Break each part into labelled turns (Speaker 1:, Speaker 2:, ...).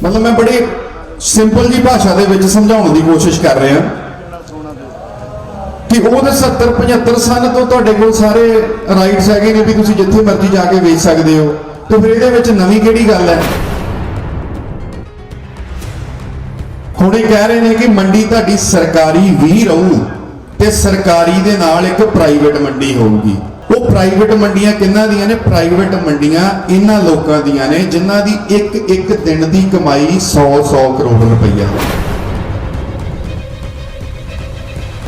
Speaker 1: मतलब मैं बड़ी सिंपल जी भाषा दे विच समझाउण दी कोशिश कर रहा कि वो 70-75 सन तो तुहाडे कोल सारे राइट्स हैगे ने भी तुसीं जिथे मर्जी जाके वेच सकदे हो, तो फिर इहदे विच नवीं किहड़ी गल है। हुण ये कह रहे हैं कि मंडी तुहाडी सरकारी भी रहू ते सरकारी दे नाल एक प्राइवेट मंडी होगी। वो प्राइवेट मंडियां किन्हां दियां ने? प्राइवेट मंडियां इन्हां लोकां दियां ने जिन्हां दी एक एक दिन दी कमाई 100-100 करोड़ रुपया।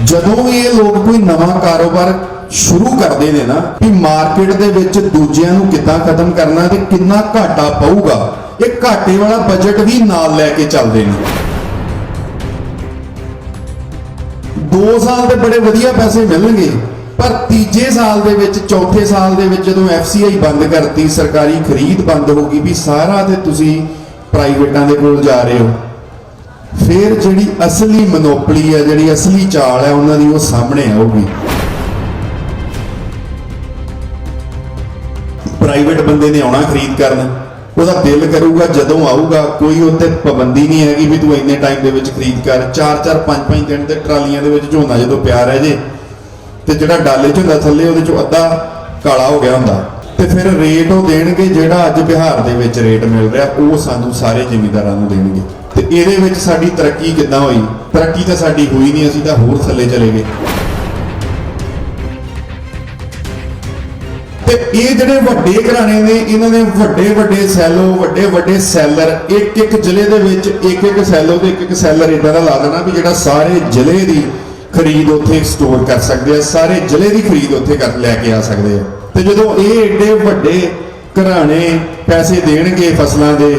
Speaker 1: जदों भी ये लोग कोई नवां कारोबार शुरू करते हैं ना कि मार्केट दे विच दूजियां नूं किद्दां खत्म करना ते किन्ना घाटा पऊगा, ये घाटे वाला बजट भी नाल लैके चलदे ने। 2 साल ते बड़े वधिया पैसे मिलणगे, पर तीजे साल दे विच चौथे साल दे विच जदों FCI बंद करती, सरकारी खरीद बंद होगी, भी सारा ते तुसीं प्राइवेटां दे कोल जा रहे हो, फिर जिहड़ी असली मनोपली है, जिहड़ी असली चाल है उन्हां दी वो सामने आऊगी। प्राइवेट बंदे ने आउणा खरीद करन, ਉਹਦਾ ਦਿਲ ਕਰੂਗਾ ਜਦੋਂ ਆਊਗਾ, ਕੋਈ ਉੱਤੇ ਪਾਬੰਦੀ ਨਹੀਂ ਹੈਗੀ ਵੀ ਤੂੰ ਇੰਨੇ ਟਾਈਮ ਦੇ ਵਿੱਚ ਖਰੀਦ ਕਰ। 4-4 5-5 ਦਿਨ ਤੇ ਟਰਾਲੀਆਂ ਦੇ ਵਿੱਚ ਝੋਨਾ ਜਦੋਂ ਪਿਆ ਰਹਿ ਜੇ ਤੇ ਜਿਹੜਾ ਡਾਲੇ ਚ ਹੁੰਦਾ ਥੱਲੇ ਉਹਦੇ ਚੋਂ ਅੱਧਾ ਕਾਲਾ ਹੋ ਗਿਆ ਹੁੰਦਾ, ਤੇ ਫਿਰ ਰੇਟ ਉਹ ਦੇਣਗੇ ਜਿਹੜਾ ਅੱਜ ਬਿਹਾਰ ਦੇ ਵਿੱਚ ਰੇਟ ਮਿਲ ਰਿਹਾ ਉਹ ਸਾਨੂੰ ਸਾਰੇ ਜ਼ਿਮੀਂਦਾਰਾਂ ਨੂੰ ਦੇਣਗੇ। ਤੇ ਇਹਦੇ ਵਿੱਚ ਸਾਡੀ ਤਰੱਕੀ ਕਿੱਦਾਂ ਹੋਈ? ਤਰੱਕੀ ਤਾਂ ਸਾਡੀ ਹੋਈ ਨਹੀਂ, ਅਸੀਂ ਤਾਂ ਹੋਰ ਥੱਲੇ ਚਲੇ ਗਏ। ये जिहड़े वड्डे घराने ने इन्हां दे वड्डे वड्डे सैलो, वड्डे वड्डे सैलर, एक एक जिले दे विच एक एक सैलो ते एक एक सैलर इदां दा ला देना भी जिहड़ा सारे जिले दी खरीद उत्थे स्टोर कर सकदे आ, सारे जिले दी खरीद उत्थे कर लैके आ सकदे आ। ते जदों ये एडे वड्डे घराने पैसे देणगे फसलां दे,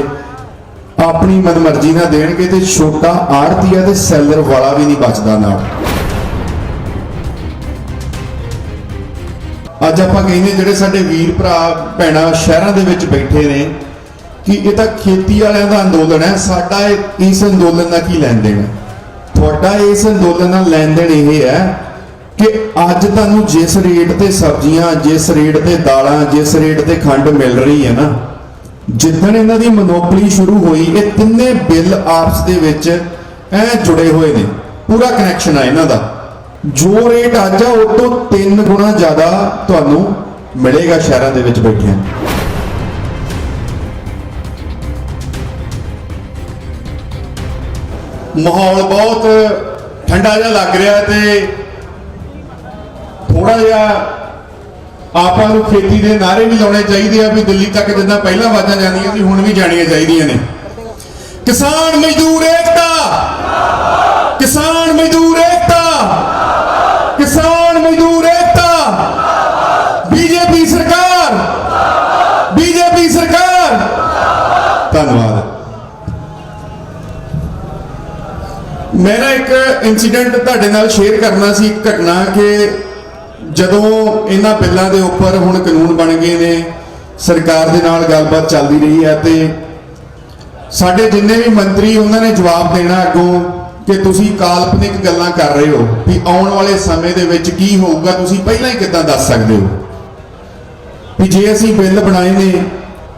Speaker 1: अपनी मनमर्जी नाल देणगे, ते छोटा आड़तीआ ते सैलर वाला भी नहीं बचदा नाल। ਅੱਜ ਆਪਾਂ ਕਹਿੰਦੇ ਜਿਹੜੇ ਸਾਡੇ ਵੀਰ ਭਰਾ ਭੈਣਾਂ ਸ਼ਹਿਰਾਂ ਦੇ ਵਿੱਚ ਬੈਠੇ ਨੇ ਕਿ ਇਹ ਤਾਂ ਖੇਤੀ ਵਾਲਿਆਂ ਦਾ ਅੰਦੋਲਨ ਹੈ, ਸਾਡਾ ਇਸ ਅੰਦੋਲਨ ਦਾ ਕੀ ਲੈਣ ਦੇਣ? ਤੁਹਾਡਾ ਇਸ ਅੰਦੋਲਨ ਨਾਲ ਲੈਣ ਦੇਣ ਇਹ ਹੈ ਕਿ ਅੱਜ ਤੁਹਾਨੂੰ ਜਿਸ ਰੇਟ ਤੇ ਸਬਜ਼ੀਆਂ, ਜਿਸ ਰੇਟ ਤੇ ਦਾਲਾਂ, ਜਿਸ ਰੇਟ ਤੇ ਖੰਡ ਮਿਲ ਰਹੀ ਹੈ ਨਾ, ਜਿੱਦਣ ਇਹਨਾਂ ਦੀ ਮੋਨੋਪੋਲੀ ਸ਼ੁਰੂ ਹੋਈ ਇਹ ਤਿੰਨੇ ਬਿੱਲ ਆਪਸ ਦੇ ਵਿੱਚ ਐ ਜੁੜੇ ਹੋਏ ਨੇ, ਪੂਰਾ ਕਨੈਕਸ਼ਨ ਆ ਇਹਨਾਂ ਦਾ। जो रेट अज आ उस तो 3 गुणा ज्यादा तुहानू मिलेगा शहरों के विच बैठे। माहौल बहुत ठंडा जिहा लग रहा है, थोड़ा जिहा आपां नूं खेती के नारे भी लाने चाहिए भी दिल्ली तक जिद्दां पहलां आवाज़ां जांदियां सी हुण भी जाणियां चाहीदियां ने। किसान मजदूर एकता, किसान मजदूर एकता, किसान मजदूर एकता, बीजेपी सरकार, बीजेपी सरकार। धन्यवाद। मेरा एक इंसीडेंट तुहाडे नाल शेयर करना सी, घटना कि जदों इन्हां बिल्लां दे उपर हुण कानून बन गए ने, सरकार दे नाल गलबात चलदी रही है, ते साडे जिन्ने भी मंत्री उन्होंने जवाब देना अगों कि तुसी काल्पनिक गल्लां कर रहे हो भी आउण वाले समय दे विच की होऊगा, तुसी पहलां ही किद्दां दस सकदे हो भी जे असीं बिल बनाए ने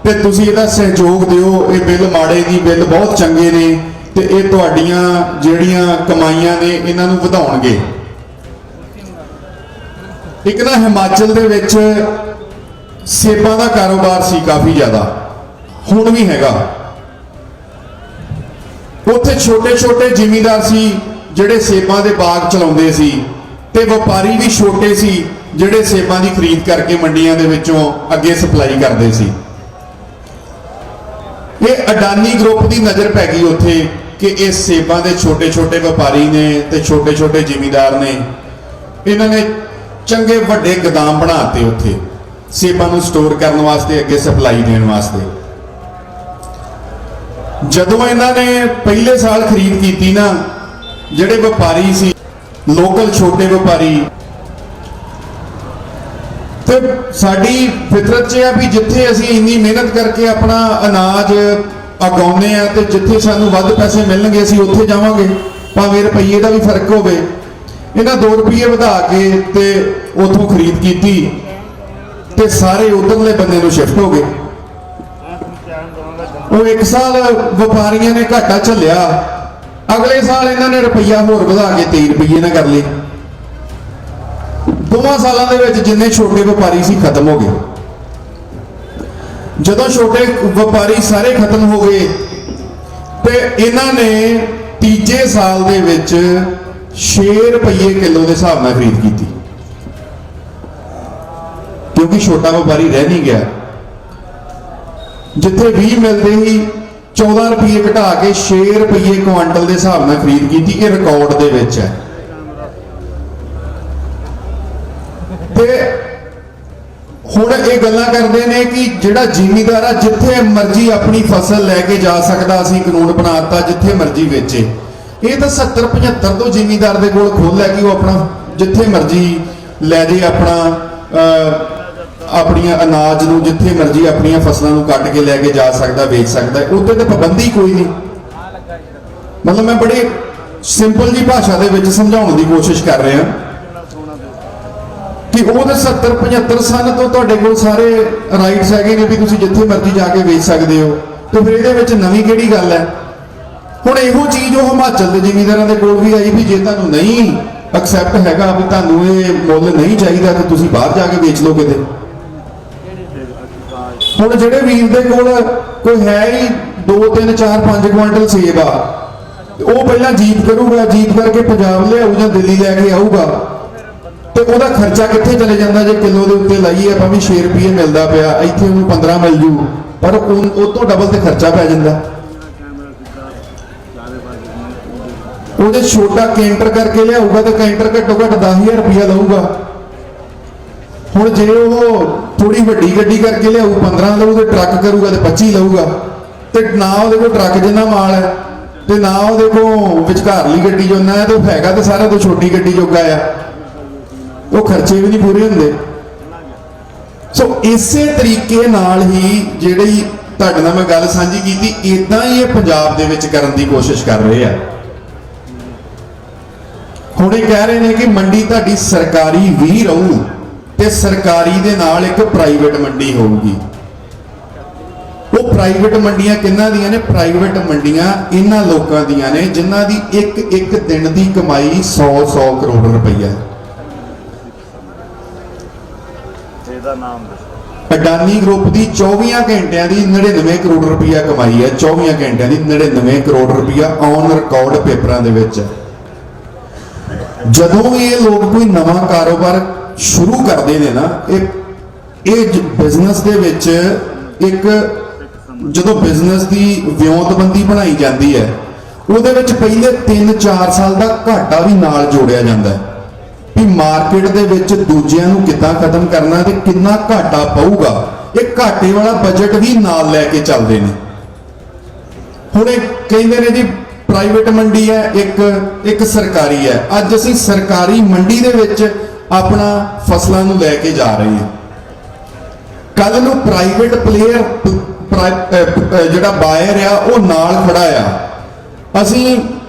Speaker 1: ते तुसी इहदा सहयोग दिओ, ये बिल माड़े नहीं, बिल बहुत चंगे ने ते इह तुहाडीआं जिहड़ियां कमाईआं ने इन्हां नूं वधाउणगे। एक ना हिमाचल दे विच सेबां दा कारोबार सी काफ़ी ज़्यादा, हुण भी हैगा। उत्थे छोटे छोटे जिमीदार सी जिहड़े सेबां दे बाग चलाउंदे सी, ते व्यापारी भी छोटे सी जिहड़े सेबां दी खरीद करके मंडियां दे विचों अगे सप्लाई करदे सी। ये अडानी ग्रुप की नज़र पै गई उत्थे कि ये सेबां दे छोटे छोटे व्यापारी ने ते छोटे छोटे जिमीदार ने, इन्हां ने चंगे वड्डे गोदाम बनाते उत्थे सेबां नूं स्टोर करन वास्ते, अगे सप्लाई देण वास्ते। जदों इन्हां ने पहले साल खरीद की ना, जिहड़े व्यापारी सी लोकल छोटे व्यापारी, तो साडी फितरत च है भी जिथे असीं इन्नी मेहनत करके अपना अनाज उगाउने आ ते जिथे सानूं वध पैसे मिलणगे असीं उत्थे जावांगे, भावें रुपये का भी फर्क होवे। इन्हां 2 रुपये वधा के ते उत्थों खरीद की ते सारे उधरले बंदे नूं शिफ्ट हो गए। ਉਹ ਇੱਕ ਸਾਲ ਵਪਾਰੀਆਂ ਨੇ ਘਾਟਾ ਝੱਲਿਆ, ਅਗਲੇ ਸਾਲ ਇਹਨਾਂ ਨੇ ਰੁਪਈਆ ਹੋਰ ਵਧਾ ਕੇ 23 ਰੁਪਈਏ ਨਾਲ ਕਰ ਲਏ। ਦੋਵਾਂ ਸਾਲਾਂ ਦੇ ਵਿੱਚ ਜਿੰਨੇ ਛੋਟੇ ਵਪਾਰੀ ਸੀ ਖਤਮ ਹੋ ਗਏ। ਜਦੋਂ ਛੋਟੇ ਵਪਾਰੀ ਸਾਰੇ ਖਤਮ ਹੋ ਗਏ ਤੇ ਇਹਨਾਂ ਨੇ ਤੀਜੇ ਸਾਲ ਦੇ ਵਿੱਚ 6 ਰੁਪਈਏ ਕਿਲੋ ਦੇ ਹਿਸਾਬ ਨਾਲ ਖਰੀਦ ਕੀਤੀ, ਕਿਉਂਕਿ ਛੋਟਾ ਵਪਾਰੀ ਰਹਿ ਨਹੀਂ ਗਿਆ। ਜਿੱਥੇ 20 ਮਿਲਦੇ ਸੀ 14 ਰੁਪਏ ਘਟਾ ਕੇ 6 ਰੁਪਏ ਕੁਆਂਟਲ ਦੇ ਹਿਸਾਬ ਨਾਲ ਖਰੀਦ ਕੀਤੀ। ਇਹ ਰਿਕਾਰਡ ਦੇ ਵਿੱਚ ਹੈ। ਤੇ ਹੁਣ ਇਹ ਗੱਲਾਂ ਕਰਦੇ ਨੇ ਕਿ ਜਿਹੜਾ ਜ਼ਿਮੀਂਦਾਰ ਆ ਜਿੱਥੇ ਮਰਜ਼ੀ ਆਪਣੀ ਫਸਲ ਲੈ ਕੇ ਜਾ ਸਕਦਾ, ਅਸੀਂ ਕਾਨੂੰਨ ਬਣਾਤਾ ਜਿੱਥੇ ਮਰਜ਼ੀ ਵੇਚੇ। ਇਹ ਤਾਂ 70 75 ਤੋਂ ਜ਼ਿਮੀਂਦਾਰ ਦੇ ਕੋਲ ਖੋਲ ਹੈ ਕਿ ਉਹ ਆਪਣਾ ਜਿੱਥੇ ਮਰਜ਼ੀ ਲੈ ਜੇ, ਆਪਣੀਆਂ ਅਨਾਜ ਨੂੰ ਜਿੱਥੇ ਮਰਜ਼ੀ ਆਪਣੀਆਂ ਫਸਲਾਂ ਨੂੰ ਕੱਟ ਕੇ ਲੈ ਕੇ ਜਾ ਸਕਦਾ, ਵੇਚ ਸਕਦਾ। ਉੱਤੇ ਤਾਂ ਪਾਬੰਦੀ ਕੋਈ ਨਹੀਂ। ਮਤਲਬ ਮੈਂ ਬੜੀ ਸਿੰਪਲ ਜੀ ਭਾਸ਼ਾ ਦੇ ਵਿੱਚ ਸਮਝਾਉਣ ਦੀ ਕੋਸ਼ਿਸ਼ ਕਰ ਰਿਹਾ ਕਿ ਉਹਦੇ 70 75 ਸਾਲ ਤੋਂ ਤੁਹਾਡੇ ਕੋਲ ਸਾਰੇ ਰਾਈਟਸ ਹੈਗੇ ਨੇ ਵੀ ਤੁਸੀਂ ਜਿੱਥੇ ਮਰਜ਼ੀ ਜਾ ਕੇ ਵੇਚ ਸਕਦੇ ਹੋ। ਤੇ ਫਿਰ ਇਹਦੇ ਵਿੱਚ ਨਵੀਂ ਕਿਹੜੀ ਗੱਲ ਹੈ? ਹੁਣ ਇਹੋ ਚੀਜ਼ ਉਹ ਹਿਮਾਚਲ ਦੇ ਜ਼ਿਮੀਂਦਾਰਾਂ ਦੇ ਕੋਲ ਵੀ ਆਈ ਵੀ ਜੇ ਤੁਹਾਨੂੰ ਨਹੀਂ ਐਕਸੈਪਟ ਹੈਗਾ, ਵੀ ਤੁਹਾਨੂੰ ਇਹ ਮੁੱਲ ਨਹੀਂ ਚਾਹੀਦਾ, ਤੇ ਤੁਸੀਂ ਬਾਹਰ ਜਾ ਕੇ ਵੇਚ ਲਓ ਕਿਤੇ। ਹੁਣ ਜਿਹੜੇ ਵੀਰ ਦੇ ਕੋਲ ਕੋਈ ਹੈ ਹੀ 2 3 4 5 ਕੁਆਂਟਲ ਸੇਬ ਆ, ਉਹ ਪਹਿਲਾਂ ਜੀਪ ਕਰੂਗਾ, ਜੀਪ ਕਰਕੇ ਪੰਜਾਬ ਲਿਆਊ ਜਾਂ ਦਿੱਲੀ ਲੈ ਕੇ ਆਊਗਾ, ਤੇ ਉਹਦਾ ਖਰਚਾ ਕਿੱਥੇ ਚਲੇ ਜਾਂਦਾ? ਜੇ ਕਿਲੋ ਦੇ ਉੱਤੇ ਲਾਈਏ ਆਪਾਂ ਵੀ 6 ਰੁਪਏ ਮਿਲਦਾ ਪਿਆ, ਇੱਥੇ ਉਹਨੂੰ 15 ਮਿਲ ਜੂ, ਪਰ ਉਹ ਤੋਂ ਡਬਲ ਤੇ ਖਰਚਾ ਪੈ ਜਾਂਦਾ। ਉਹਦੇ ਛੋਟਾ ਕੈਂਟਰ ਕਰਕੇ ਲਿਆਊਗਾ ਤੇ ਕੈਂਟਰ ਘੱਟੋ ਘੱਟ 10,000 ਰੁਪਇਆ ਲਊਗਾ। ਹੁਣ ਜੇ ਉਹ ਥੋੜੀ ਵੱਡੀ ਗੱਡੀ ਕਰਕੇ ਲਿਆਊ 15 ਲਊ, ਤੇ ਟਰੱਕ ਕਰੂਗਾ ਤੇ 25 ਲਊਗਾ। ਤੇ ਨਾ ਉਹਦੇ ਕੋਲ ਟਰੱਕ ਜਿੰਨਾ ਮਾਲ ਹੈ ਤੇ ਨਾ ਉਹਦੇ ਕੋਲ ਵਿਚਕਾਰਲੀ ਗੱਡੀ ਜੋਨਾ ਹੈ, ਤੇ ਉਹ ਹੈਗਾ ਤੇ ਸਾਰਾ ਤੋਂ ਛੋਟੀ ਗੱਡੀ ਜੋਗਾ ਆ। ਉਹ ਖਰਚੇ ਵੀ ਨਹੀਂ ਪੂਰੇ ਹੁੰਦੇ। ਸੋ ਇਸੇ ਤਰੀਕੇ ਨਾਲ ਹੀ ਜਿਹੜੀ ਤੁਹਾਡੇ ਨਾਲ ਮੈਂ ਗੱਲ ਸਾਂਝੀ ਕੀਤੀ, ਇਦਾਂ ਹੀ ਇਹ ਪੰਜਾਬ ਦੇ ਵਿੱਚ ਕਰਨ ਦੀ ਕੋਸ਼ਿਸ਼ ਕਰ ਰਹੇ ਆ। ਹੁਣ ਇਹ ਕਹਿ ਰਹੇ ਨੇ ਕਿ ਮੰਡੀ ਤੁਹਾਡੀ ਸਰਕਾਰੀ ਵੀ ਰਹੂ ਤੇ ਸਰਕਾਰੀ ਦੇ ਨਾਲ ਇੱਕ ਪ੍ਰਾਈਵੇਟ ਮੰਡੀ ਹੋਊਗੀ। ਉਹ ਪ੍ਰਾਈਵੇਟ ਮੰਡੀਆਂ ਕਿਹਨਾਂ ਦੀਆਂ ਨੇ? ਪ੍ਰਾਈਵੇਟ ਮੰਡੀਆਂ ਇਹਨਾਂ ਲੋਕਾਂ ਦੀਆਂ ਨੇ ਜਿਨ੍ਹਾਂ ਦੀ ਇੱਕ ਦਿਨ ਦੀ ਕਮਾਈ 100 ਕਰੋੜ ਰੁਪਈਆ। ਇਹਦਾ ਨਾਮ ਅਡਾਨੀ ਗਰੁੱਪ ਦੀ 24 ਘੰਟਿਆਂ ਦੀ 99 ਕਰੋੜ ਰੁਪਈਆ ਕਮਾਈ ਹੈ। 24 ਘੰਟਿਆਂ ਦੀ 99 ਕਰੋੜ ਰੁਪਈਆ ਔਨ ਰਿਕਾਰਡ ਪੇਪਰਾਂ ਦੇ ਵਿੱਚ। ਜਦੋਂ ਵੀ ਇਹ ਲੋਕ ਕੋਈ ਨਵਾਂ ਕਾਰੋਬਾਰ ਸ਼ੁਰੂ ਕਰਦੇ ਨੇ ਨਾ, ਇਹ ਬਿਜ਼ਨਸ ਦੇ ਵਿੱਚ ਇੱਕ ਜਦੋਂ ਬਿਜ਼ਨਸ ਦੀ ਵਿਉਂਤਬੰਦੀ ਬਣਾਈ ਜਾਂਦੀ ਹੈ, ਉਹਦੇ ਵਿੱਚ ਪਹਿਲੇ 3-4 ਸਾਲ ਦਾ ਘਾਟਾ ਵੀ ਨਾਲ ਜੋੜਿਆ ਜਾਂਦਾ ਹੈ ਵੀ ਮਾਰਕੀਟ ਦੇ ਵਿੱਚ ਦੂਜਿਆਂ ਨੂੰ ਕਿੱਦਾਂ ਖਤਮ ਕਰਨਾ ਤੇ ਕਿੰਨਾ ਘਾਟਾ ਪਊਗਾ। ਇਹ ਘਾਟੇ ਵਾਲਾ ਬਜਟ ਵੀ ਨਾਲ ਲੈ ਕੇ ਚੱਲਦੇ ਨੇ। ਹੁਣ ਇਹ ਕਹਿੰਦੇ ਨੇ ਜੀ ਪ੍ਰਾਈਵੇਟ ਮੰਡੀ ਹੈ, ਇੱਕ ਸਰਕਾਰੀ ਹੈ। ਅੱਜ ਅਸੀਂ ਸਰਕਾਰੀ ਮੰਡੀ ਦੇ ਵਿੱਚ ਆਪਣਾ ਫਸਲਾਂ ਨੂੰ ਲੈ ਕੇ ਜਾ ਰਹੇ ਹਾਂ। ਕੱਲ ਨੂੰ ਪ੍ਰਾਈਵੇਟ ਪਲੇਅਰ ਜਿਹੜਾ ਬਾਇਰ ਆ ਉਹ ਨਾਲ ਖੜਾ ਆ। ਅਸੀਂ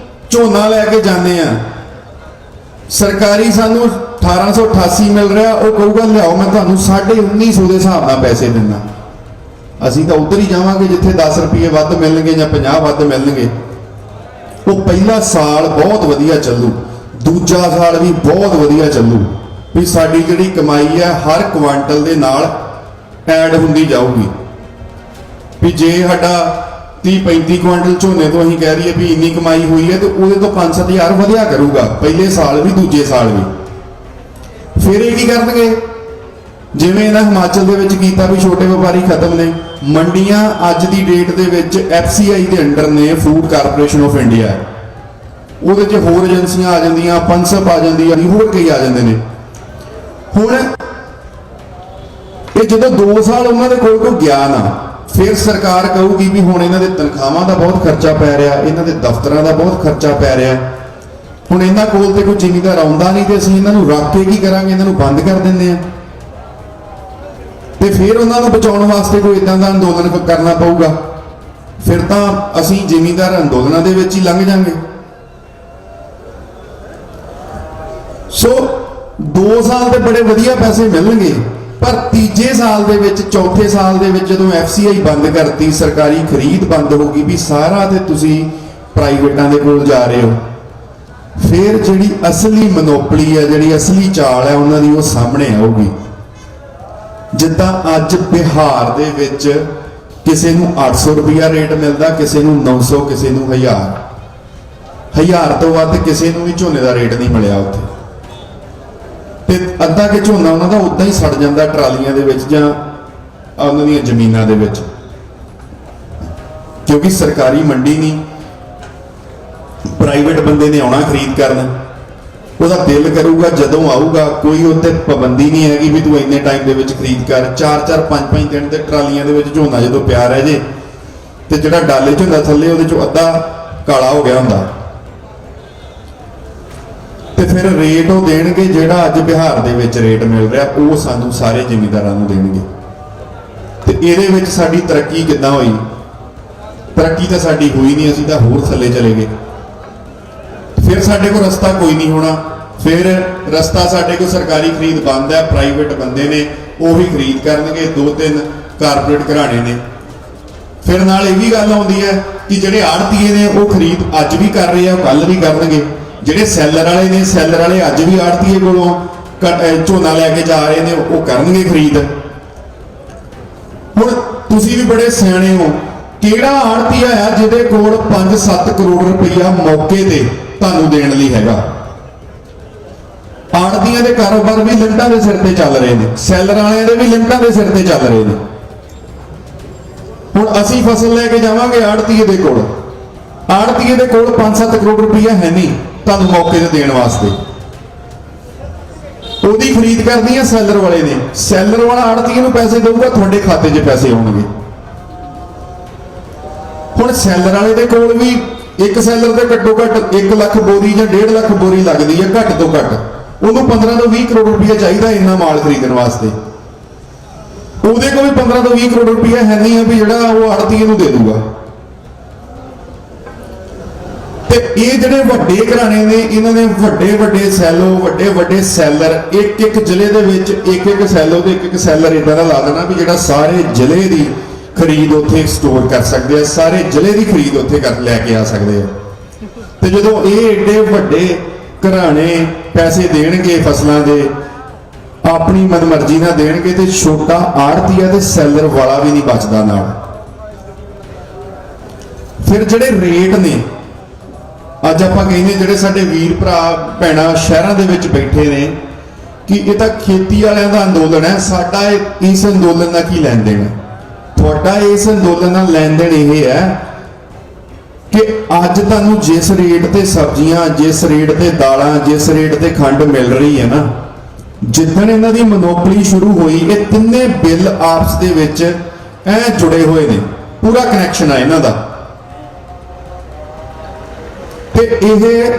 Speaker 1: ਝੋਨਾ ਲੈ ਕੇ ਜਾਂਦੇ ਆ, ਸਰਕਾਰੀ ਸਾਨੂੰ 1888 ਮਿਲ ਰਿਹਾ, ਉਹ ਕਹੂਗਾ ਲਿਆਓ ਮੈਂ ਤੁਹਾਨੂੰ 1950 ਦੇ ਹਿਸਾਬ ਨਾਲ ਪੈਸੇ ਦਿੰਦਾ। ਅਸੀਂ ਤਾਂ ਉਧਰ ਹੀ ਜਾਵਾਂਗੇ ਜਿੱਥੇ 10 ਰੁਪਏ ਵੱਧ ਮਿਲਣਗੇ ਜਾਂ 50 ਵੱਧ ਮਿਲਣਗੇ। ਉਹ ਪਹਿਲਾ ਸਾਲ ਬਹੁਤ ਵਧੀਆ ਚੱਲੂ, ਦੂਜਾ ਸਾਲ ਵੀ ਬਹੁਤ ਵਧੀਆ ਚੱਲੂ ਵੀ ਸਾਡੀ ਜਿਹੜੀ ਕਮਾਈ ਹੈ ਹਰ ਕੁਆਂਟਲ ਦੇ ਨਾਲ ਐਡ ਹੁੰਦੀ ਜਾਊਗੀ। ਵੀ ਜੇ ਸਾਡਾ 30-35 ਕੁਆਂਟਲ ਝੋਨੇ ਤੋਂ ਅਸੀਂ ਕਹਿ ਰਹੀਏ ਵੀ ਇੰਨੀ ਕਮਾਈ ਹੋਈ ਹੈ, ਤੇ ਉਹਦੇ ਤੋਂ 5-7 ਹਜ਼ਾਰ ਵਧਿਆ ਕਰੂਗਾ ਪਹਿਲੇ ਸਾਲ ਵੀ ਦੂਜੇ ਸਾਲ ਵੀ। ਫਿਰ ਇਹ ਕੀ ਕਰਨਗੇ? ਜਿਵੇਂ ਇਹਨਾਂ ਹਿਮਾਚਲ ਦੇ ਵਿੱਚ ਕੀਤਾ ਵੀ ਛੋਟੇ ਵਪਾਰੀ ਖਤਮ ਨੇ। ਮੰਡੀਆਂ ਅੱਜ ਦੀ ਡੇਟ ਦੇ ਵਿੱਚ FCI ਦੇ ਅੰਡਰ ਨੇ, ਫੂਡ ਕਾਰਪੋਰੇਸ਼ਨ ਆਫ ਇੰਡੀਆ। ਉਹਦੇ 'ਚ ਹੋਰ ਏਜੰਸੀਆਂ ਆ ਜਾਂਦੀਆਂ, ਪਨਸਪ ਆ ਜਾਂਦੀ ਆ, ਹੋਰ ਕਈ ਆ ਜਾਂਦੇ ਨੇ। ਹੁਣ ਇਹ ਜਦੋਂ 2 ਸਾਲ ਉਹਨਾਂ ਦੇ ਕੋਲ ਕੋਈ ਗਿਆ ਨਾ, ਫਿਰ ਸਰਕਾਰ ਕਹੂਗੀ ਵੀ ਹੁਣ ਇਹਨਾਂ ਦੇ ਤਨਖਾਹਾਂ ਦਾ ਬਹੁਤ ਖਰਚਾ ਪੈ ਰਿਹਾ, ਇਹਨਾਂ ਦੇ ਦਫ਼ਤਰਾਂ ਦਾ ਬਹੁਤ ਖਰਚਾ ਪੈ ਰਿਹਾ। ਹੁਣ ਇਹਨਾਂ ਕੋਲ ਤੇ ਕੋਈ ਜ਼ਿਮੀਂਦਾਰ ਆਉਂਦਾ ਨਹੀਂ ਤੇ ਅਸੀਂ ਇਹਨਾਂ ਨੂੰ ਰੱਖ ਕੇ ਕੀ ਕਰਾਂਗੇ? ਇਹਨਾਂ ਨੂੰ ਬੰਦ ਕਰ ਦਿੰਦੇ ਆ। ਤੇ ਫਿਰ ਉਹਨਾਂ ਨੂੰ ਬਚਾਉਣ ਵਾਸਤੇ ਕੋਈ ਇਦਾਂ ਦਾ ਅੰਦੋਲਨ ਕਰਨਾ ਪਊਗਾ। ਫਿਰ ਤਾਂ ਅਸੀਂ ਜ਼ਿਮੀਂਦਾਰ ਅੰਦੋਲਨਾਂ ਦੇ ਵਿੱਚ ਹੀ ਲੰਘ ਜਾਾਂਗੇ। ਸੋ 2 ਸਾਲ ਦੇ ਬੜੇ ਵਧੀਆ ਪੈਸੇ ਮਿਲਣਗੇ, ਪਰ ਤੀਜੇ ਸਾਲ ਦੇ ਵਿੱਚ ਚੌਥੇ ਸਾਲ ਦੇ ਵਿੱਚ ਜਦੋਂ FCI ਬੰਦ ਕਰਤੀ, ਸਰਕਾਰੀ ਖਰੀਦ ਬੰਦ ਹੋ ਗਈ ਵੀ ਸਾਰਾ ਤੇ ਤੁਸੀਂ ਪ੍ਰਾਈਵੇਟਾਂ ਦੇ ਕੋਲ ਜਾ ਰਹੇ ਹੋ, ਫਿਰ ਜਿਹੜੀ ਅਸਲੀ ਮੋਨੋਪਲੀ ਹੈ, ਜਿਹੜੀ ਅਸਲੀ ਚਾਲ ਹੈ ਉਹਨਾਂ ਦੀ ਉਹ ਸਾਹਮਣੇ ਆਊਗੀ। ਜਿੱਦਾਂ ਅੱਜ ਬਿਹਾਰ ਦੇ ਵਿੱਚ ਕਿਸੇ ਨੂੰ 800 ਰੁਪਇਆ ਰੇਟ ਮਿਲਦਾ, ਕਿਸੇ ਨੂੰ 900, ਕਿਸੇ ਨੂੰ 1000 ਤੋਂ ਵੱਧ ਕਿਸੇ ਨੂੰ ਵੀ ਝੋਨੇ ਦਾ ਰੇਟ ਨਹੀਂ ਮਿਲਿਆ ਉੱਥੇ। ਤੇ ਅੱਧਾ ਕਿ ਝੋਨਾ ਉਹਨਾਂ ਦਾ ਉਦਾਂ ਹੀ ਸੜ ਜਾਂਦਾ ਟਰਾਲੀਆਂ ਦੇ ਵਿੱਚ ਜਾਂ ਉਹਨਾਂ ਦੀਆਂ ਜ਼ਮੀਨਾਂ ਦੇ ਵਿੱਚ, ਕਿਉਂਕਿ ਸਰਕਾਰੀ ਮੰਡੀ ਨਹੀਂ, ਪ੍ਰਾਈਵੇਟ ਬੰਦੇ ਨੇ ਆਉਣਾ ਖਰੀਦ ਕਰਨ, ਉਹਦਾ ਦਿਲ ਕਰੂਗਾ ਜਦੋਂ ਆਊਗਾ, ਕੋਈ ਉੱਤੇ ਪਾਬੰਦੀ ਨਹੀਂ ਹੈਗੀ ਵੀ ਤੂੰ ਇੰਨੇ ਟਾਈਮ ਦੇ ਵਿੱਚ ਖਰੀਦ ਕਰ। 4-4 5-5 ਦਿਨ ਤੇ ਟਰਾਲੀਆਂ ਦੇ ਵਿੱਚ ਝੋਨਾ ਜਦੋਂ ਪਿਆ ਰਹਿ ਜੇ ਤੇ ਜਿਹੜਾ ਡਾਲੇ ਚ ਹੁੰਦਾ ਥੱਲੇ ਉਹਦੇ ਚੋਂ ਅੱਧਾ ਕਾਲਾ ਹੋ ਗਿਆ ਹੁੰਦਾ, ਤੇ ਫਿਰ ਰੇਟ ਉਹ ਦੇਣਗੇ ਜਿਹੜਾ ਅੱਜ ਬਿਹਾਰ ਦੇ ਵਿੱਚ ਰੇਟ ਮਿਲ ਰਿਹਾ, ਉਹ ਸਾਨੂੰ ਸਾਰੇ ਜ਼ਿਮੀਂਦਾਰਾਂ ਨੂੰ ਦੇਣਗੇ। ਤੇ ਇਹਦੇ ਵਿੱਚ ਸਾਡੀ ਤਰੱਕੀ ਕਿੱਦਾਂ ਹੋਈ? ਤਰੱਕੀ ਤਾਂ ਸਾਡੀ ਹੋਈ ਨਹੀਂ, ਅਸੀਂ ਤਾਂ ਹੋਰ ਥੱਲੇ ਚਲੇ ਗਏ। ਫਿਰ ਸਾਡੇ ਕੋਲ ਰਸਤਾ ਕੋਈ ਨਹੀਂ ਹੋਣਾ, ਫਿਰ ਰਸਤਾ ਸਾਡੇ ਕੋਲ ਸਰਕਾਰੀ ਖਰੀਦ ਬੰਦ ਹੈ, ਪ੍ਰਾਈਵੇਟ ਬੰਦੇ ਨੇ ਉਹੀ ਖਰੀਦ ਕਰਨਗੇ, 2-3 ਕਾਰਪੋਰੇਟ ਘਰਾਣੇ ਨੇ। ਫਿਰ ਨਾਲ ਇਹ ਵੀ ਗੱਲ ਆਉਂਦੀ ਹੈ ਕਿ ਜਿਹੜੇ ਆੜਤੀਏ ਨੇ ਉਹ ਖਰੀਦ ਅੱਜ ਵੀ ਕਰ ਰਹੇ ਆ, ਕੱਲ ਵੀ ਕਰਨਗੇ। ਜਿਹੜੇ ਸੈਲਰ ਵਾਲੇ ਨੇ, ਸੈਲਰ ਵਾਲੇ ਅੱਜ ਵੀ ਆੜਤੀਏ ਕੋਲੋਂ ਝੋਨਾ ਲੈ ਕੇ ਜਾ ਰਹੇ ਨੇ, ਉਹ ਕਰਨਗੇ ਖਰੀਦ। ਹੁਣ ਤੁਸੀਂ ਵੀ ਬੜੇ ਸਿਆਣੇ ਹੋ, ਕਿਹੜਾ ਆੜਤੀਆ ਆ ਜਿਹਦੇ ਕੋਲ 5-7 ਕਰੋੜ ਰੁਪਈਆ ਮੌਕੇ ਤੇ ਤੁਹਾਨੂੰ ਦੇਣ ਲਈ ਹੈਗਾ? ਆੜਤੀਆਂ ਦੇ ਕਾਰੋਬਾਰ ਵੀ ਲਿਮਟਾਂ ਦੇ ਸਿਰ ਤੇ ਚੱਲ ਰਹੇ ਨੇ, ਸੈਲਰ ਵਾਲਿਆਂ ਦੇ ਵੀ ਲਿਮਟਾਂ ਦੇ ਸਿਰ ਤੇ ਚੱਲ ਰਹੇ ਨੇ। ਹੁਣ ਅਸੀਂ ਫਸਲ ਲੈ ਕੇ ਜਾਵਾਂਗੇ ਆੜਤੀਏ ਦੇ ਕੋਲ, ਆੜਤੀਏ ਦੇ ਕੋਲ 5-7 ਕਰੋੜ ਰੁਪਈਆ ਹੈ ਨਹੀਂ ਤੁਹਾਨੂੰ ਮੌਕੇ ਤੇ ਦੇਣ ਵਾਸਤੇ, ਉਹਦੀ ਖਰੀਦ ਕਰਨੀ ਹੈ ਸੈਲਰ ਵਾਲੇ ਨੇ। ਸੈਲਰ ਵਾਲਾ ਆੜਤੀਏ ਨੂੰ ਪੈਸੇ ਦੇਊਗਾ, ਤੁਹਾਡੇ ਖਾਤੇ 'ਚ ਪੈਸੇ ਆਉਣਗੇ। ਹੁਣ ਸੈਲਰ ਵਾਲੇ ਦੇ ਕੋਲ ਵੀ ਇੱਕ ਸੈਲਰ ਦੇ ਘੱਟੋ ਘੱਟ 1 ਲੱਖ ਬੋਰੀ ਜਾਂ 1.5 ਲੱਖ ਬੋਰੀ ਲੱਗਦੀ ਹੈ ਘੱਟ ਤੋਂ ਘੱਟ, ਉਹਨੂੰ 15 ਤੋਂ 20 ਕਰੋੜ ਰੁਪਈਆ ਚਾਹੀਦਾ ਇੰਨਾ ਮਾਲ ਖਰੀਦਣ ਵਾਸਤੇ। ਉਹਦੇ ਕੋਲ ਵੀ 15 ਤੋਂ 20 ਕਰੋੜ ਰੁਪਈਆ ਹੈ ਨਹੀਂ ਹੈ ਵੀ ਜਿਹੜਾ ਉਹ ਆੜਤੀਏ ਨੂੰ ਦੇ ਦੂਗਾ। ਤੇ ਇਹ ਜਿਹੜੇ ਵੱਡੇ ਘਰਾਣੇ ਨੇ, ਇਹਨਾਂ ਦੇ ਵੱਡੇ ਸੈਲੋ, ਵੱਡੇ ਸੈਲਰ, ਇੱਕ ਜ਼ਿਲ੍ਹੇ ਦੇ ਵਿੱਚ ਇੱਕ ਸੈਲੋ ਤੇ ਇੱਕ ਸੈਲਰ ਇਦਾਂ ਦਾ ਲਾ ਦੇਣਾ ਵੀ ਜਿਹੜਾ ਸਾਰੇ ਜ਼ਿਲ੍ਹੇ ਦੀ ਖਰੀਦ ਉੱਥੇ ਸਟੋਰ ਕਰ ਸਕਦੇ ਆ, ਸਾਰੇ ਜ਼ਿਲ੍ਹੇ ਦੀ ਖਰੀਦ ਉੱਥੇ ਲੈ ਕੇ ਆ ਸਕਦੇ ਆ। ਤੇ ਜਦੋਂ ਇਹ ਏਡੇ ਵੱਡੇ ਘਰਾਣੇ ਪੈਸੇ ਦੇਣਗੇ ਫਸਲਾਂ ਦੇ, ਆਪਣੀ ਮਨਮਰਜ਼ੀ ਨਾਲ ਦੇਣਗੇ, ਤੇ ਛੋਟਾ ਆੜਤੀਆ ਤੇ ਸੈਲਰ ਵਾਲਾ ਵੀ ਨਹੀਂ ਬਚਦਾ ਨਾਲ। ਫਿਰ ਜਿਹੜੇ ਰੇਟ ਨੇ, ਅੱਜ ਆਪਾਂ ਕਹਿੰਦੇ ਜਿਹੜੇ ਸਾਡੇ ਵੀਰ ਭਰਾ ਭੈਣਾਂ ਸ਼ਹਿਰਾਂ ਦੇ ਵਿੱਚ ਬੈਠੇ ਨੇ ਕਿ ਇਹ ਤਾਂ ਖੇਤੀ ਵਾਲਿਆਂ ਦਾ ਅੰਦੋਲਨ ਹੈ, ਸਾਡਾ ਇਸ ਅੰਦੋਲਨ ਦਾ ਕੀ ਲੈਣ ਦੇਣ? ਤੁਹਾਡਾ ਇਸ ਅੰਦੋਲਨ ਨਾਲ ਲੈਣ ਦੇਣ ਇਹ ਹੈ ਕਿ ਅੱਜ ਤੁਹਾਨੂੰ ਜਿਸ ਰੇਟ ਤੇ ਸਬਜ਼ੀਆਂ, ਜਿਸ ਰੇਟ ਤੇ ਦਾਲਾਂ, ਜਿਸ ਰੇਟ ਤੇ ਖੰਡ ਮਿਲ ਰਹੀ ਹੈ ਨਾ, ਜਿੱਦਣ ਇਹਨਾਂ ਦੀ ਮੋਨੋਪਲੀ ਸ਼ੁਰੂ ਹੋਈ, ਇਹ ਤਿੰਨੇ ਬਿੱਲ ਆਪਸ ਦੇ ਵਿੱਚ ਐ ਜੁੜੇ ਹੋਏ ਨੇ, ਪੂਰਾ ਕਨੈਕਸ਼ਨ ਆ ਇਹਨਾਂ ਦਾ। ਤੇ ਇਹ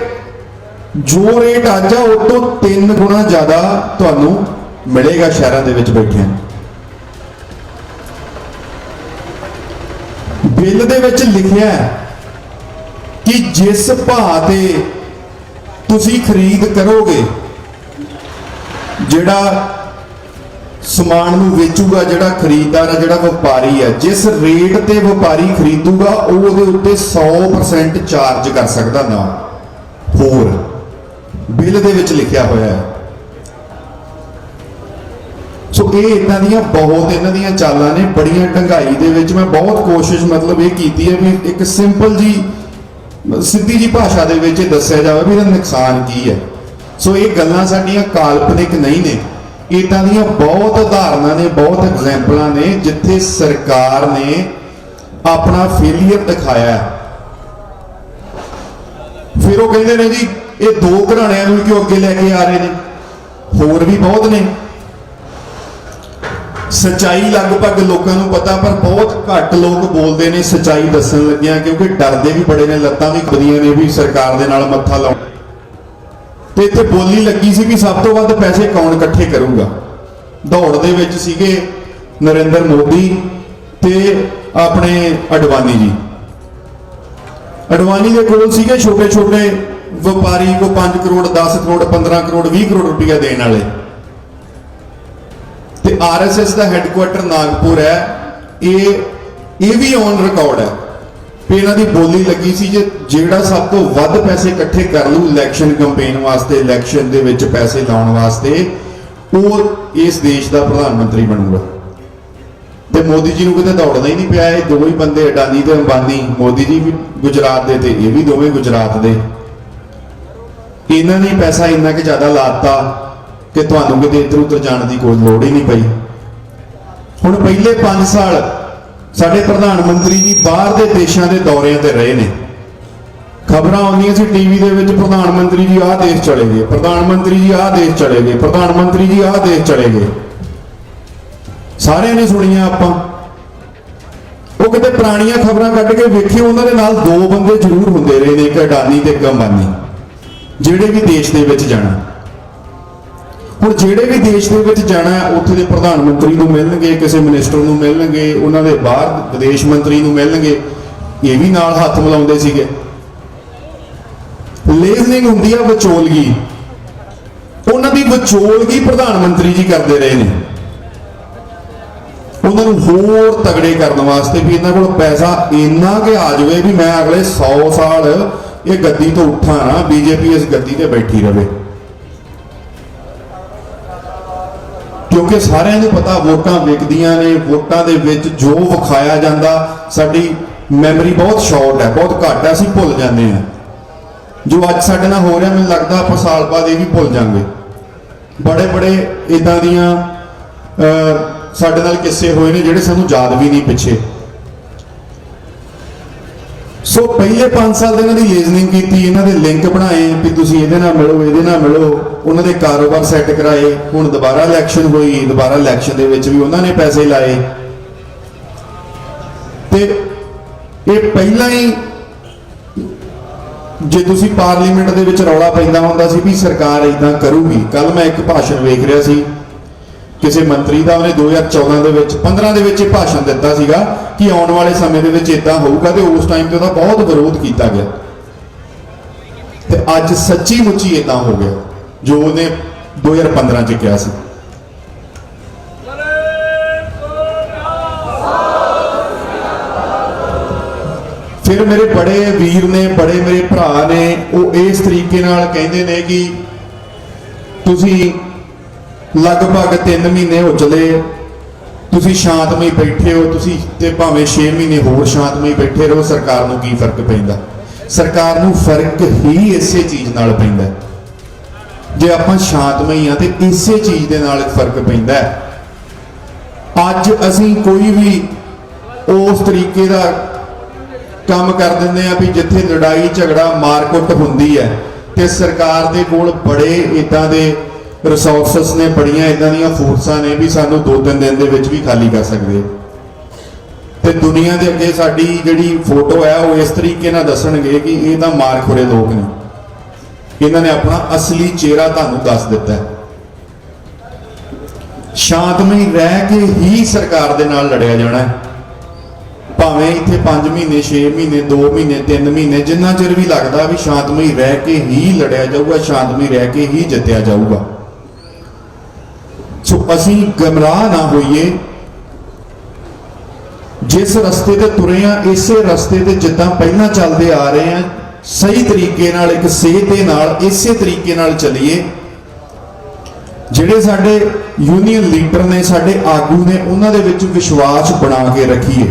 Speaker 1: ਜੋ ਰੇਟ ਅੱਜ ਆ ਉਹ ਤੋਂ 3 ਗੁਣਾ ਜ਼ਿਆਦਾ ਤੁਹਾਨੂੰ ਮਿਲੇਗਾ ਸ਼ਹਿਰਾਂ ਦੇ ਵਿੱਚ ਬੈਠਿਆਂ। ਬਿੱਲ ਦੇ ਵਿੱਚ ਲਿਖਿਆ ਕਿ ਜਿਸ ਭਾਅ ਤੇ ਤੁਸੀਂ ਖਰੀਦ ਕਰੋਗੇ, ਜਿਹੜਾ ਸਮਾਨ ਨੂੰ ਵੇਚੂਗਾ, ਜਿਹੜਾ ਖਰੀਦਦਾਰ ਹੈ, ਜਿਹੜਾ ਵਪਾਰੀ ਹੈ, ਜਿਸ ਰੇਟ ਤੇ ਵਪਾਰੀ ਖਰੀਦੂਗਾ ਉਹ ਉਹਦੇ ਉੱਤੇ 100% ਚਾਰਜ ਕਰ ਸਕਦਾ ਨਾ ਹੋਰ। ਬਿੱਲ ਦੇ ਵਿੱਚ ਲਿਖਿਆ ਹੋਇਆ ਹੈ। ਸੋ ਇਹ ਇਦਾਂ ਦੀਆਂ ਬਹੁਤ ਇਹਨਾਂ ਦੀਆਂ ਚਾਲਾਂ ਨੇ, ਬੜੀਆਂ ਢੰਗਾਈ ਦੇ ਵਿੱਚ। ਮੈਂ ਬਹੁਤ ਕੋਸ਼ਿਸ਼ ਮਤਲਬ ਇਹ ਕੀਤੀ ਹੈ ਵੀ ਇੱਕ ਸਿੰਪਲ ਜੀ ਸਿੱਧੀ ਜੀ ਭਾਸ਼ਾ ਦੇ ਵਿੱਚ ਇਹ ਦੱਸਿਆ ਜਾਵੇ ਵੀ ਇਹਦਾ ਨੁਕਸਾਨ ਕੀ ਹੈ। ਸੋ ਇਹ ਗੱਲਾਂ ਸਾਡੀਆਂ ਕਾਲਪਨਿਕ ਨਹੀਂ ਨੇ, ਇਦਾਂ ਦੀਆਂ ਬਹੁਤ ਉਦਾਹਰਨਾਂ ਨੇ, ਬਹੁਤ ਐਗਜ਼ੈਂਪਲਾਂ ਨੇ ਜਿੱਥੇ ਸਰਕਾਰ ਨੇ ਆਪਣਾ ਫੇਲੀਅਰ ਦਿਖਾਇਆ। ਫਿਰ ਉਹ ਕਹਿੰਦੇ ਨੇ ਜੀ ਇਹ 2 ਘਰਾਣਿਆਂ ਨੂੰ ਕਿਉਂ ਅੱਗੇ ਲੈ ਕੇ ਆ ਰਹੇ ਨੇ, ਹੋਰ ਵੀ ਬਹੁਤ ਨੇ। ਸੱਚਾਈ ਲਗਭਗ ਲੋਕਾਂ ਨੂੰ ਪਤਾ, ਪਰ ਬਹੁਤ ਘੱਟ ਲੋਕ ਬੋਲਦੇ ਨੇ ਸੱਚਾਈ ਦੱਸਣ ਲੱਗਿਆ, ਕਿਉਂਕਿ ਡਰਦੇ ਵੀ ਬੜੇ ਨੇ, ਲੱਤਾਂ ਵੀ ਖੁੱਦੀਆਂ ਨੇ ਵੀ ਸਰਕਾਰ ਦੇ ਨਾਲ ਮੱਥਾ ਲਾਉਣ। ਤੇ ਇੱਥੇ ਬੋਲੀ ਲੱਗੀ ਸੀ ਵੀ ਸਭ ਤੋਂ ਵੱਧ ਪੈਸੇ ਕੌਣ ਇਕੱਠੇ ਕਰੂਗਾ। ਦੌੜ ਦੇ ਵਿੱਚ ਸੀਗੇ ਨਰਿੰਦਰ ਮੋਦੀ ਤੇ ਆਪਣੇ ਅਡਵਾਨੀ ਜੀ। ਅਡਵਾਨੀ ਦੇ ਕੋਲ ਸੀਗੇ ਛੋਟੇ ਵਪਾਰੀ ਕੋ 5 ਕਰੋੜ 10 ਕਰੋੜ 15 ਕਰੋੜ 20 ਕਰੋੜ ਰੁਪਇਆ ਦੇਣ ਵਾਲੇ, ਤੇ RSS ਦਾ ਹੈੱਡਕੁਆਟਰ ਨਾਗਪੁਰ ਹੈ। ਇਹ ਵੀ ਔਨ ਰਿਕਾਰਡ ਹੈ ਵੀ ਇਹਨਾਂ ਦੀ ਬੋਲੀ ਲੱਗੀ ਸੀ ਜੇ ਜਿਹੜਾ ਸਭ ਤੋਂ ਵੱਧ ਪੈਸੇ ਇਕੱਠੇ ਕਰ ਲੂ ਇਲੈਕਸ਼ਨ ਕੈਂਪੇਨ ਵਾਸਤੇ, ਇਲੈਕਸ਼ਨ ਦੇ ਵਿੱਚ ਪੈਸੇ ਲਾਉਣ ਵਾਸਤੇ, ਉਹ ਇਸ ਦੇਸ਼ ਦਾ ਪ੍ਰਧਾਨ ਮੰਤਰੀ ਬਣੂਗਾ। ਤੇ ਮੋਦੀ ਜੀ ਨੂੰ ਕਿਤੇ ਦੌੜਨਾ ਹੀ ਨਹੀਂ ਪਿਆ। ਇਹ ਦੋ ਹੀ ਬੰਦੇ, ਅਡਾਨੀ ਤੇ ਅੰਬਾਨੀ, ਮੋਦੀ ਜੀ ਵੀ ਗੁਜਰਾਤ ਦੇ ਤੇ ਇਹ ਵੀ ਦੋਵੇਂ ਗੁਜਰਾਤ ਦੇ, ਇਹਨਾਂ ਨੇ ਪੈਸਾ ਇੰਨਾ ਕਿ ਜ਼ਿਆਦਾ ਲਾਤਾ ਕਿ ਤੁਹਾਨੂੰ ਕਿਤੇ ਇੱਧਰ ਉੱਧਰ ਜਾਣ ਦੀ ਕੋਈ ਲੋੜ ਹੀ ਨਹੀਂ ਪਈ। ਹੁਣ ਪਹਿਲੇ 5 ਸਾਲ ਸਾਡੇ ਪ੍ਰਧਾਨ ਮੰਤਰੀ ਜੀ ਬਾਹਰ ਦੇ ਦੇਸ਼ਾਂ ਦੇ ਦੌਰਿਆਂ ਤੇ ਰਹੇ ਨੇ। ਖਬਰਾਂ ਆਉਂਦੀਆਂ ਸੀ ਟੀਵੀ ਦੇ ਵਿੱਚ, ਪ੍ਰਧਾਨ ਮੰਤਰੀ ਜੀ ਆਹ ਦੇਸ਼ ਚਲੇ ਗਏ, ਪ੍ਰਧਾਨ ਮੰਤਰੀ ਜੀ ਆਹ ਦੇਸ਼ ਚਲੇ ਗਏ, ਪ੍ਰਧਾਨ ਮੰਤਰੀ ਜੀ ਆਹ ਦੇਸ਼ ਚਲੇ ਗਏ। ਸਾਰਿਆਂ ਨੇ ਸੁਣੀਆਂ ਆਪਾਂ। ਉਹ ਕਿਤੇ ਪੁਰਾਣੀਆਂ ਖਬਰਾਂ ਕੱਢ ਕੇ ਵੇਖਿਓ, ਉਹਨਾਂ ਦੇ ਨਾਲ 2 ਬੰਦੇ ਜ਼ਰੂਰ ਹੁੰਦੇ ਰਹੇ ਨੇ, ਇੱਕ ਅਡਾਨੀ ਤੇ ਇੱਕ ਅੰਬਾਨੀ, ਜਿਹੜੇ ਵੀ ਦੇਸ਼ ਦੇ ਵਿੱਚ ਜਾਣਾ। ਹੁਣ ਜਿਹੜੇ ਵੀ ਦੇਸ਼ ਦੇ ਵਿੱਚ ਜਾਣਾ ਉੱਥੇ ਦੇ ਪ੍ਰਧਾਨ ਮੰਤਰੀ ਨੂੰ ਮਿਲਣਗੇ, ਕਿਸੇ ਮਿਨਿਸਟਰ ਨੂੰ ਮਿਲਣਗੇ, ਉਹਨਾਂ ਦੇ ਬਾਹਰ ਵਿਦੇਸ਼ ਮੰਤਰੀ ਨੂੰ ਮਿਲਣਗੇ, ਇਹ ਵੀ ਨਾਲ ਹੱਥ ਮਿਲਾਉਂਦੇ ਸੀਗੇ। ਲੇਜ਼ਨਿੰਗ ਹੁੰਦੀ ਆ ਵਿਚੋਲਗੀ, ਉਹਨਾਂ ਦੀ ਵਿਚੋਲਗੀ ਪ੍ਰਧਾਨ ਮੰਤਰੀ ਜੀ ਕਰਦੇ ਰਹੇ ਨੇ, ਉਹਨਾਂ ਨੂੰ ਹੋਰ ਤਗੜੇ ਕਰਨ ਵਾਸਤੇ ਵੀ ਇਹਨਾਂ ਕੋਲ ਪੈਸਾ ਇੰਨਾ ਕਿ ਆ ਜਾਵੇ ਵੀ ਮੈਂ ਅਗਲੇ 100 ਸਾਲ ਇਹ ਗੱਦੀ ਤੋਂ ਉੱਠਾਂ ਨਾ, ਬੀਜੇਪੀ ਇਸ ਗੱਦੀ ਤੇ ਬੈਠੀ ਰਵੇ। ਕਿਉਂਕਿ ਸਾਰਿਆਂ ਨੂੰ ਪਤਾ ਵੋਟਾਂ ਵਿਕਦੀਆਂ ਨੇ, ਵੋਟਾਂ ਦੇ ਵਿੱਚ ਜੋ ਵਿਖਾਇਆ ਜਾਂਦਾ, ਸਾਡੀ ਮੈਮਰੀ ਬਹੁਤ ਸ਼ਾਰਟ ਹੈ, ਬਹੁਤ ਘੱਟ ਹੈ, ਅਸੀਂ ਭੁੱਲ ਜਾਂਦੇ ਹਾਂ। ਜੋ ਅੱਜ ਸਾਡੇ ਨਾਲ ਹੋ ਰਿਹਾ ਮੈਨੂੰ ਲੱਗਦਾ ਆਪਾਂ ਸਾਲ ਬਾਅਦ ਇਹ ਵੀ ਭੁੱਲ ਜਾਵਾਂਗੇ। ਬੜੇ ਬੜੇ ਇਦਾਂ ਦੀਆਂ ਸਾਡੇ ਨਾਲ ਕਿੱਸੇ ਹੋਏ ਨੇ ਜਿਹੜੇ ਸਾਨੂੰ ਯਾਦ ਵੀ ਨਹੀਂ ਪਿੱਛੇ। ਸੋ ਪਹਿਲੇ 5 ਸਾਲ ਦੇ ਇਹਨਾਂ ਦੀ ਲੇਜ਼ਨਿੰਗ ਕੀਤੀ, ਇਹਨਾਂ ਦੇ ਲਿੰਕ ਬਣਾਏ ਵੀ ਤੁਸੀਂ ਇਹਦੇ ਨਾਲ ਮਿਲੋ, ਇਹਦੇ ਨਾਲ ਮਿਲੋ, ਉਹਨਾਂ ਦੇ ਕਾਰੋਬਾਰ ਸੈੱਟ ਕਰਾਏ। ਹੁਣ ਦੁਬਾਰਾ ਇਲੈਕਸ਼ਨ ਹੋਈ, ਦੁਬਾਰਾ ਇਲੈਕਸ਼ਨ ਦੇ ਵਿੱਚ ਵੀ ਉਹਨਾਂ ਨੇ ਪੈਸੇ ਲਾਏ। ਤੇ ਇਹ ਪਹਿਲਾਂ ਹੀ ਜੇ ਤੁਸੀਂ ਪਾਰਲੀਮੈਂਟ ਦੇ ਵਿੱਚ ਰੌਲਾ ਪੈਂਦਾ ਹੁੰਦਾ ਸੀ ਵੀ ਸਰਕਾਰ ਇਦਾਂ ਕਰੂਗੀ। ਕੱਲ ਮੈਂ ਇੱਕ ਭਾਸ਼ਣ ਵੇਖ ਰਿਹਾ ਸੀ ਕਿਸੇ ਮੰਤਰੀ ਦਾ, ਉਹਨੇ 2014 ਦੇ ਵਿੱਚ 15 ਦੇ ਵਿੱਚ ਇਹ ਭਾਸ਼ਣ ਦਿੱਤਾ ਸੀਗਾ ਕਿ ਆਉਣ ਵਾਲੇ ਸਮੇਂ ਦੇ ਵਿੱਚ ਇਦਾਂ ਹੋਊਗਾ, ਤੇ ਉਸ ਟਾਈਮ ਤੇ ਉਹਦਾ ਬਹੁਤ ਵਿਰੋਧ ਕੀਤਾ ਗਿਆ। ਤੇ ਅੱਜ ਸੱਚੀ ਮੁੱਚੀ ਇਦਾਂ ਹੋ ਗਿਆ ਜੋ ਉਹਨੇ 2015 ਚ ਕਿਹਾ ਸੀ। ਫਿਰ ਮੇਰੇ ਬੜੇ ਵੀਰ ਨੇ, ਬੜੇ ਮੇਰੇ ਭਰਾ ਨੇ, ਉਹ ਇਸ ਤਰੀਕੇ ਨਾਲ ਕਹਿੰਦੇ ਨੇ ਕਿ ਤੁਸੀਂ ਲਗਭਗ 3 ਮਹੀਨੇ ਹੋ ਚਲੇ, ਤੁਸੀਂ ਸ਼ਾਂਤਮਈ ਬੈਠੇ ਹੋ, ਤੁਸੀਂ ਤੇ ਭਾਵੇਂ 6 ਮਹੀਨੇ ਹੋਰ ਸ਼ਾਂਤਮਈ ਬੈਠੇ ਰਹੋ, ਸਰਕਾਰ ਨੂੰ ਕੀ ਫਰਕ ਪੈਂਦਾ? ਸਰਕਾਰ ਨੂੰ ਫਰਕ ਹੀ ਇਸੇ ਚੀਜ਼ ਨਾਲ ਪੈਂਦਾ। ਜੇ ਆਪਾਂ ਸ਼ਾਂਤਮਈ ਆ ਤੇ ਇਸੇ ਚੀਜ਼ ਦੇ ਨਾਲ ਫਰਕ ਪੈਂਦਾ। ਅੱਜ ਅਸੀਂ ਕੋਈ ਵੀ ਉਸ ਤਰੀਕੇ ਦਾ ਕੰਮ ਕਰ ਦਿੰਦੇ ਆ ਵੀ ਜਿੱਥੇ ਲੜਾਈ ਝਗੜਾ ਮਾਰਕੁੱਟ ਹੁੰਦੀ ਹੈ ਤੇ ਸਰਕਾਰ ਦੇ ਕੋਲ ਬੜੇ ਇਦਾਂ ਦੇ ਰਿਸੋਰਸਸ ਨੇ, ਬੜੀਆਂ ਇਦਾਂ ਦੀਆਂ ਫੋਰਸਾਂ ਨੇ ਵੀ ਸਾਨੂੰ 2-3 ਦਿਨ ਦੇ ਵਿੱਚ ਵੀ ਖਾਲੀ ਕਰ ਸਕਦੇ। ਤੇ ਦੁਨੀਆ ਦੇ ਅੱਗੇ ਸਾਡੀ ਜਿਹੜੀ ਫੋਟੋ ਹੈ ਉਹ ਇਸ ਤਰੀਕੇ ਨਾਲ ਦੱਸਣਗੇ ਕਿ ਇਹ ਤਾਂ ਮਾਰਖੋਰੇ ਲੋਕ ਨੇ, ਇਹਨਾਂ ਨੇ ਆਪਣਾ ਅਸਲੀ ਚਿਹਰਾ ਤੁਹਾਨੂੰ ਦੱਸ ਦਿੱਤਾ ਹੈ। ਸ਼ਾਂਤਮਈ ਰਹਿ ਕੇ ਹੀ ਸਰਕਾਰ ਦੇ ਨਾਲ ਲੜਿਆ ਜਾਣਾ ਹੈ, ਭਾਵੇਂ ਇੱਥੇ 5 ਮਹੀਨੇ 6 ਮਹੀਨੇ 2 ਮਹੀਨੇ 3 ਮਹੀਨੇ ਜਿੰਨਾ ਚਿਰ ਵੀ ਲੱਗਦਾ ਵੀ ਸ਼ਾਂਤਮਈ ਰਹਿ ਕੇ ਹੀ ਲੜਿਆ ਜਾਊਗਾ, ਸ਼ਾਂਤਮਈ ਰਹਿ ਕੇ ਹੀ ਜਿੱਤਿਆ ਜਾਊਗਾ। ਸੋ ਅਸੀਂ ਗਮਰਾਹ ਨਾ ਹੋਈਏ, ਜਿਸ ਰਸਤੇ ਤੇ ਤੁਰੇ ਆ ਇਸੇ ਰਸਤੇ ਤੇ ਜਿੱਦਾਂ ਪਹਿਲਾਂ ਚੱਲਦੇ ਆ ਰਹੇ ਆ, ਸਹੀ ਤਰੀਕੇ ਨਾਲ, ਇੱਕ ਸੇਧ ਦੇ ਨਾਲ ਇਸੇ ਤਰੀਕੇ ਨਾਲ ਚੱਲੀਏ। ਜਿਹੜੇ ਸਾਡੇ ਯੂਨੀਅਨ ਲੀਡਰ ਨੇ, ਸਾਡੇ ਆਗੂ ਨੇ, ਉਹਨਾਂ ਦੇ ਵਿੱਚ ਵਿਸ਼ਵਾਸ ਬਣਾ ਕੇ ਰੱਖੀਏ।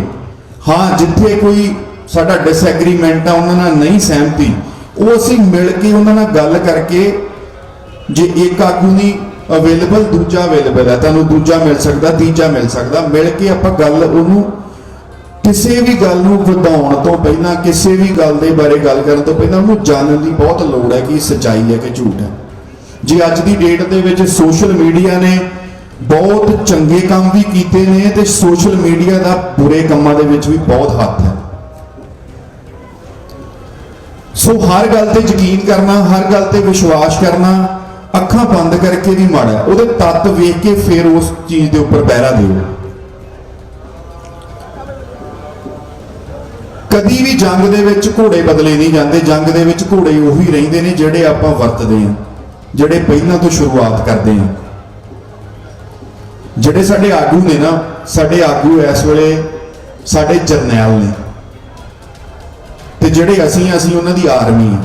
Speaker 1: ਹਾਂ, ਜਿੱਥੇ ਕੋਈ ਸਾਡਾ ਡਿਸਐਗਰੀਮੈਂਟ ਆ, ਉਹਨਾਂ ਨਾਲ ਨਹੀਂ ਸਹਿਮਤੀ, ਉਹ ਅਸੀਂ ਮਿਲ ਕੇ ਉਹਨਾਂ ਨਾਲ ਗੱਲ ਕਰਕੇ, ਜੇ ਇੱਕ ਆਗੂ ਨਹੀਂ ਅਵੇਲੇਬਲ, ਦੂਜਾ ਅਵੇਲੇਬਲ ਹੈ, ਤੁਹਾਨੂੰ ਦੂਜਾ ਮਿਲ ਸਕਦਾ, ਤੀਜਾ ਮਿਲ ਸਕਦਾ, ਮਿਲ ਕੇ ਆਪਾਂ ਗੱਲ, ਉਹਨੂੰ ਕਿਸੇ ਵੀ ਗੱਲ ਨੂੰ ਵਧਾਉਣ ਤੋਂ ਪਹਿਲਾਂ, ਕਿਸੇ ਵੀ ਗੱਲ ਦੇ ਬਾਰੇ ਗੱਲ ਕਰਨ ਤੋਂ ਪਹਿਲਾਂ ਉਹਨੂੰ ਜਾਣਨ ਦੀ ਬਹੁਤ ਲੋੜ ਹੈ ਕਿ ਸੱਚਾਈ ਹੈ ਕਿ ਝੂਠ ਹੈ। ਜੇ ਅੱਜ ਦੀ ਡੇਟ ਦੇ ਵਿੱਚ ਸੋਸ਼ਲ ਮੀਡੀਆ ਨੇ ਬਹੁਤ ਚੰਗੇ ਕੰਮ ਵੀ ਕੀਤੇ ਨੇ ਤੇ ਸੋਸ਼ਲ ਮੀਡੀਆ ਦਾ ਬੁਰੇ ਕੰਮਾਂ ਦੇ ਵਿੱਚ ਵੀ ਬਹੁਤ ਹੱਥ ਹੈ। ਸੋ ਹਰ ਗੱਲ ਤੇ ਯਕੀਨ ਕਰਨਾ, ਹਰ ਗੱਲ ਤੇ ਵਿਸ਼ਵਾਸ ਕਰਨਾ ਅੱਖਾਂ ਬੰਦ ਕਰਕੇ ਵੀ ਮਾੜਾ, ਉਹਦੇ ਤੱਤ ਵੇਖ ਕੇ ਫਿਰ ਉਸ ਚੀਜ਼ ਦੇ ਉੱਪਰ ਪਹਿਰਾ ਦਿਓ। ਕਦੀ ਵੀ ਜੰਗ ਦੇ ਵਿੱਚ ਘੋੜੇ ਬਦਲੇ ਨਹੀਂ ਜਾਂਦੇ, ਜੰਗ ਦੇ ਵਿੱਚ ਘੋੜੇ ਉਹੀ ਰਹਿੰਦੇ ਨੇ ਜਿਹੜੇ ਆਪਾਂ ਵਰਤਦੇ ਹਾਂ, ਜਿਹੜੇ ਪਹਿਲਾਂ ਤੋਂ ਸ਼ੁਰੂਆਤ ਕਰਦੇ ਹਾਂ। ਜਿਹੜੇ ਸਾਡੇ ਆਗੂ ਨੇ ਨਾ, ਸਾਡੇ ਆਗੂ ਇਸ ਵੇਲੇ ਸਾਡੇ ਜਰਨੈਲ ਨੇ, ਤੇ ਜਿਹੜੇ ਅਸੀਂ ਉਹਨਾਂ ਦੀ ਆਰਮੀ ਆ।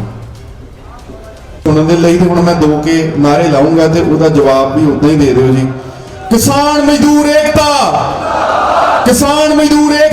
Speaker 1: ਉਹਨਾਂ ਦੇ ਲਈ ਤੇ ਹੁਣ ਮੈਂ 2 ਕੇ ਨਾਰੇ ਲਾਉਂਗਾ ਤੇ ਉਹਦਾ ਜਵਾਬ ਵੀ ਉਦਾਂ ਹੀ ਦੇ ਦਿਓ ਜੀ। ਕਿਸਾਨ ਮਜ਼ਦੂਰ ਏਕਤਾ, ਕਿਸਾਨ ਮਜ਼ਦੂਰ ਏਕਤਾ।